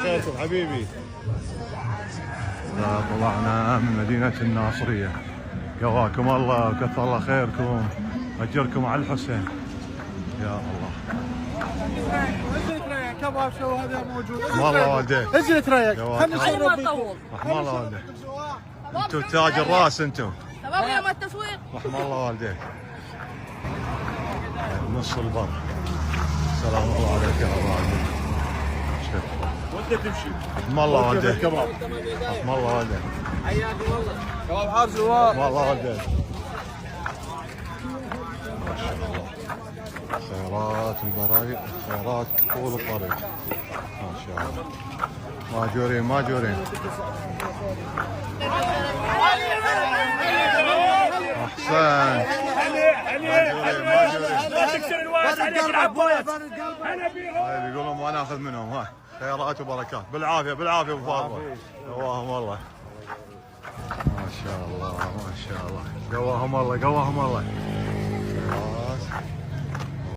خيركم حبيبي. طلعنا من مدينة الناصرية. قواكم الله وكثر الله خيركم، أجركم على الحسين. يا الله. كباب شو هذا موجود. والله والديك. اجي تريق. خلنا نشرب فيكم. رحم الله والديك. انتم تاج الراس انتم. تمام يا ما التسويق. رحم الله والديك. نص البر. سلام الله عليك يا ابو عبد. وانت تمشي. رحم الله والديك. كباب. رحم الله والديك. حياكم الله. كباب حار زوار. رحم الله والديك. ما شاء الله. خيرات البرايق، خيرات طول الطريق. ما شاء الله. ماجورين ماجورين. احسن. هاي يقولون ما ناخذ منهم. ها خيرات وبركات. بالعافيه بالعافيه ابو فاضل. قواهم الله. ما شاء الله ما شاء الله. قواهم الله قواهم الله.